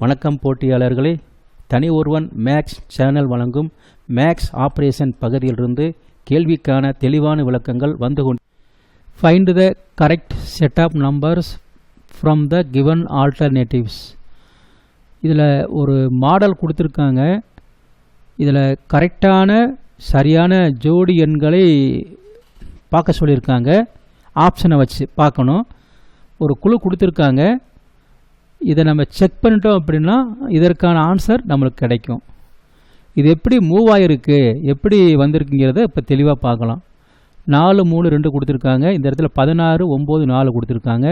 வணக்கம் போட்டியாளர்களே, தனி ஒருவன் மேக்ஸ் சேனல் வழங்கும் மேக்ஸ் ஆப்ரேஷன் பகுதியிலிருந்து கேள்விக்கான தெளிவான விளக்கங்கள் வந்து கொண்டு find the correct set of numbers from the given alternatives. இதில் ஒரு மாடல் கொடுத்துருக்காங்க. இதில் கரெக்டான சரியான ஜோடி எண்களை பார்க்க சொல்லியிருக்காங்க. ஆப்ஷனை வச்சு பார்க்கணும். ஒரு குழு கொடுத்துருக்காங்க. இதை நம்ம செக் பண்ணிட்டோம் அப்படின்னா இதற்கான ஆன்சர் நம்மளுக்கு கிடைக்கும். இது எப்படி மூவ் ஆகிருக்கு, எப்படி வந்திருக்குங்கிறத இப்போ தெளிவாக பார்க்கலாம். 4 3 2 கொடுத்துருக்காங்க. இந்த இடத்துல 16 9 4 கொடுத்துருக்காங்க.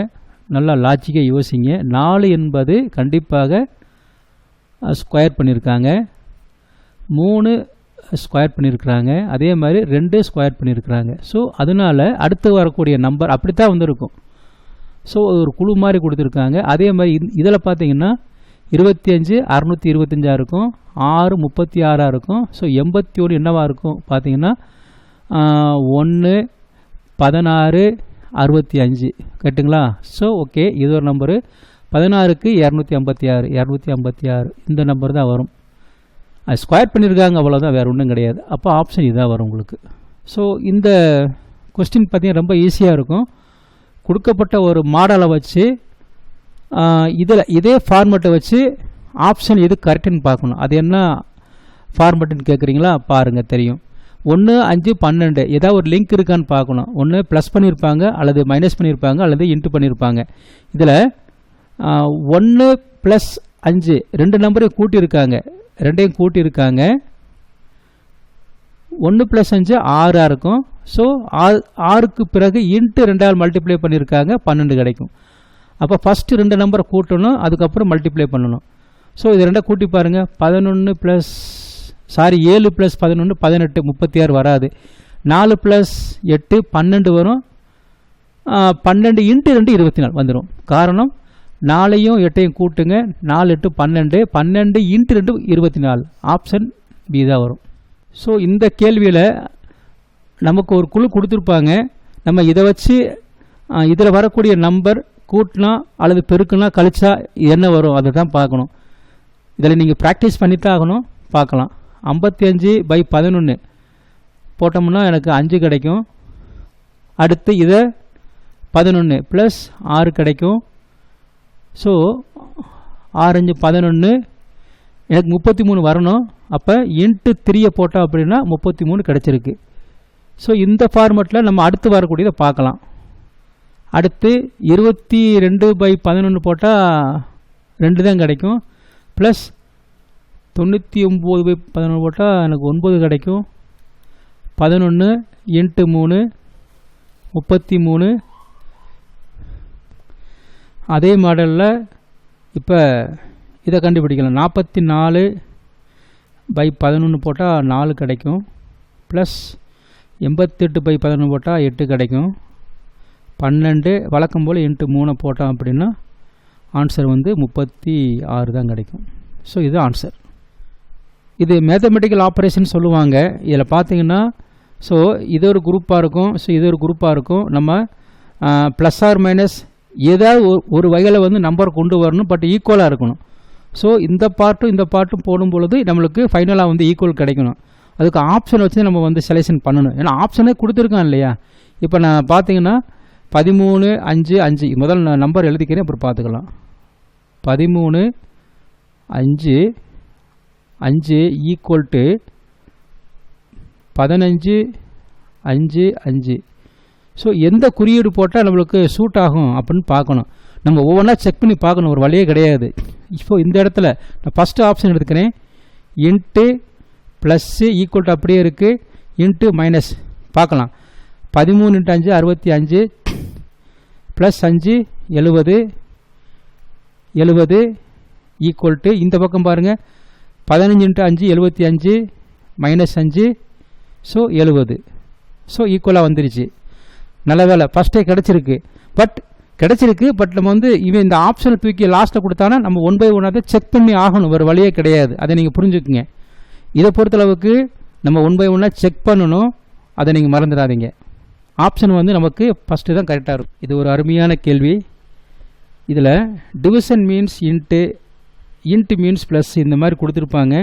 நல்லா லாஜிக்காக யோசிங்க. 4 என்பது கண்டிப்பாக ஸ்கொயர் பண்ணியிருக்காங்க, 3 ஸ்கொயர் பண்ணியிருக்கிறாங்க, அதே மாதிரி 2 ஸ்கொயர் பண்ணியிருக்கிறாங்க. ஸோ அதனால் அடுத்து வரக்கூடிய நம்பர் அப்படி தான் வந்திருக்கும். ஸோ ஒரு குழு மாதிரி கொடுத்துருக்காங்க. அதே மாதிரி இதில் பார்த்தீங்கன்னா 25 625 இருக்கும், 6 36 இருக்கும். ஸோ 81 என்னவாக இருக்கும் பார்த்தீங்கன்னா 1 16 65 கரெக்டுங்களா? ஸோ ஓகே, இது ஒரு நம்பரு. 16க்கு 256 256 இந்த நம்பர் தான் வரும். அது ஸ்கொயர் பண்ணியிருக்காங்க, அவ்வளோதான், வேறு ஒன்றும் கிடையாது. அப்போ ஆப்ஷன் இதாக வரும் உங்களுக்கு. ஸோ இந்த கொஸ்டின் பார்த்தீங்கன்னா ரொம்ப ஈஸியாக இருக்கும். கொடுக்கப்பட்ட ஒரு மாடலை வச்சு இதில் இதே ஃபார்மெட்டை வச்சு ஆப்ஷன் எது கரெக்டுன்னு பார்க்கணும். அது என்ன ஃபார்மெட்டுன்னு கேட்குறீங்களா? பாருங்கள், தெரியும். 1 5 12 ஏதாவது ஒரு லிங்க் இருக்கான்னு பார்க்கணும். ஒன்று ப்ளஸ் பண்ணியிருப்பாங்க, அல்லது மைனஸ் பண்ணியிருப்பாங்க, அல்லது இன்ட்டு பண்ணியிருப்பாங்க. இதில் 1 + 5 2 நம்பரையும் கூட்டியிருக்காங்க, 2ஐயும் கூட்டியிருக்காங்க. 1 + 5 6 இருக்கும். ஸோ 6க்கு பிறகு இன்ட்டு 2ஆல் மல்டிப்ளை பண்ணியிருக்காங்க, 12 கிடைக்கும். அப்போ ஃபஸ்ட்டு 2 நம்பரை கூட்டணும், அதுக்கப்புறம் மல்டிப்ளை பண்ணணும். ஸோ இது 2 கூட்டி பாருங்கள். 7 + 11 18 36 வராது. 4 + 8 12 வரும். 12 × 2 24 வந்துடும். காரணம் 4ஐயும் 8ஐயும் கூட்டுங்க. 4 8 12 12 × 2 24. ஆப்ஷன் பி தான் வரும். ஸோ இந்த கேள்வியில் நமக்கு ஒரு குழு கொடுத்துருப்பாங்க. நம்ம இதை வச்சு இதில் வரக்கூடிய நம்பர் கூட்டினா அல்லது பெருக்குனா கழிச்சா என்ன வரும் அதை தான் பார்க்கணும். இதில் நீங்கள் ப்ராக்டிஸ் பண்ணித்தான் ஆகணும். பார்க்கலாம். 55/11 போட்டோம்னா எனக்கு 5 கிடைக்கும். அடுத்து இதை 11 + 6 கிடைக்கும். ஸோ 6 5 11 எனக்கு 33 வரணும். அப்போ இன்ட்டு 3 போட்டோம் அப்படின்னா 33 கிடச்சிருக்கு. ஸோ இந்த ஃபார்மெட்டில் நம்ம அடுத்து வரக்கூடியதை பார்க்கலாம். அடுத்து 22/11 போட்டால் 2 தான் கிடைக்கும். ப்ளஸ் 99/11 போட்டால் எனக்கு 9 கிடைக்கும். 11 × 3 33. அதே மாடலில் இப்போ இதை கண்டுபிடிக்கலாம். 44/11 போட்டால் 4 கிடைக்கும். ப்ளஸ் 88/11 போட்டால் 8 கிடைக்கும். 12 வழக்கம் போல் × 3 போட்டோம் அப்படின்னா ஆன்சர் வந்து 36 தான் கிடைக்கும். ஸோ இது ஆன்சர். இது மேத்தமெட்டிக்கல் ஆப்ரேஷன் சொல்லுவாங்க. இதில் பார்த்தீங்கன்னா ஸோ இது ஒரு குரூப்பாக இருக்கும், ஸோ இது ஒரு குரூப்பாக இருக்கும். நம்ம ப்ளஸ் ஆர் மைனஸ் ஏதாவது ஒரு வகையில் வந்து நம்பர் கொண்டு வரணும், பட் ஈக்குவலாக இருக்கணும். ஸோ இந்த பார்ட்டும் போடும் பொழுது நம்மளுக்கு ஃபைனலாக வந்து ஈக்குவல் கிடைக்கணும். அதுக்கு ஆப்ஷன் வச்சு நம்ம வந்து செலெக்ஷன் பண்ணணும். ஏன்னா ஆப்ஷனே கொடுத்துருக்கான் இல்லையா? இப்போ நான் பார்த்தீங்கன்னா 13 5 5 முதல் நம்பர் எழுதிக்கிறேன், அப்புறம் பார்த்துக்கலாம். 13 5 5 = 15 5 5. ஸோ எந்த குறியீடு போட்டால் நம்மளுக்கு சூட் ஆகும் அப்படின்னு பார்க்கணும். நம்ம ஒவ்வொன்றா செக் பண்ணி பார்க்கணும், ஒரு வழியே கிடையாது. இப்போ இந்த இடத்துல நான் ஃபஸ்ட்டு ஆப்ஷன் எடுத்துக்கிறேன். இன்ட்டு ப்ளஸ்ஸு ஈக்குவல் அப்படியே இருக்குது, இன்ட்டு மைனஸ் பார்க்கலாம். 13 × 5 65 ப்ளஸ் 5 70 70 ஈக்குவல் இந்த பக்கம் பாருங்கள். 15 × 5 75 மைனஸ் 5 ஸோ 70. ஸோ ஈக்குவலாக வந்துருச்சு. நல்ல வேலை, ஃபஸ்ட்டே கிடச்சிருக்கு. பட் நம்ம வந்து இவன் இந்த ஆப்ஷனை தூக்கி லாஸ்ட்டில் கொடுத்தானா நம்ம 1 by 1 அதை செக் பண்ணி ஆகணும், வேறு வழியே கிடையாது. அதை நீங்கள் புரிஞ்சுக்குங்க. இதை பொறுத்தளவுக்கு நம்ம 1 by 1 செக் பண்ணணும், அதை நீங்கள் மறந்துடாதீங்க. ஆப்ஷன் வந்து நமக்கு ஃபஸ்ட்டு தான் கரெக்டாக இருக்கும். இது ஒரு அருமையான கேள்வி. இதில் division means into int means plus இந்த மாதிரி கொடுத்துருப்பாங்க.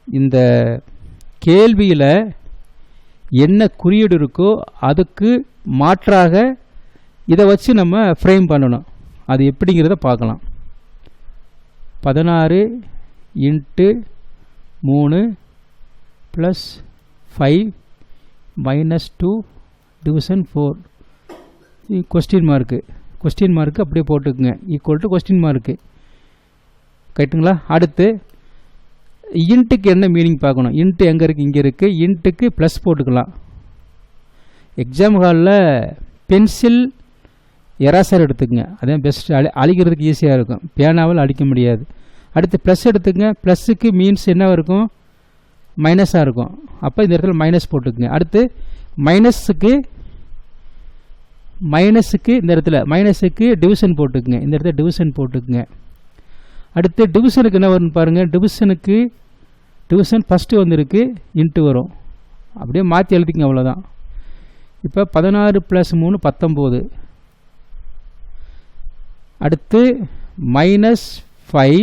இந்த கேள்வியில் என்ன குறியீடு இருக்கோ அதுக்கு மாற்றாக இதை வச்சு நம்ம ஃப்ரேம் பண்ணணும். அது எப்படிங்கிறத பார்க்கலாம். 16 into 3 plus 5 minus 2 division 4 question mark அப்படியே போட்டுக்குங்க. Equal to question mark. கரெக்டுங்களா? அடுத்து இன்ட்டுக்கு என்ன மீனிங் பார்க்கணும். இன்ட்டு எங்கே இருக்குது? இங்கே இருக்குது. இன்ட்டுக்கு ப்ளஸ் போட்டுக்கலாம். எக்ஸாம் ஹாலில் பென்சில் எராசர் எடுத்துக்கங்க. அதான் பெஸ்ட். அழிக்கிறதுக்கு ஈஸியாக இருக்கும். பேனாவில் அழிக்க முடியாது. அடுத்து ப்ளஸ் எடுத்துக்கங்க. ப்ளஸ்ஸுக்கு மீன்ஸ் என்ன இருக்கும்? மைனஸாக இருக்கும். அப்போ இந்த இடத்துல மைனஸ் போட்டுக்குங்க. அடுத்து மைனஸுக்கு இந்த இடத்துல மைனஸுக்கு டிவிஷன் போட்டுக்குங்க. இந்த இடத்துல டிவிஷன் போட்டுக்குங்க. அடுத்து டிவிஷனுக்கு என்ன வரும்னு பாருங்கள். டிவிஷன் ஃபஸ்ட்டு வந்துருக்கு, இன்ட்டு வரும். அப்படியே மாற்றி எழுதிக்கங்க, அவ்வளோதான். இப்போ 16 + 3 19. அடுத்து மைனஸ் 5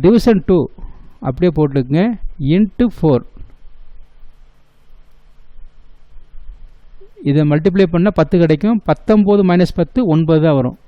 டிவிஷன் 2 அப்படியே போட்டுக்குங்க, இன்ட்டு 4. இதை மல்டிப்ளை பண்ணால் 10 கிடைக்கும். 19 - 10 9 தான் வரும்.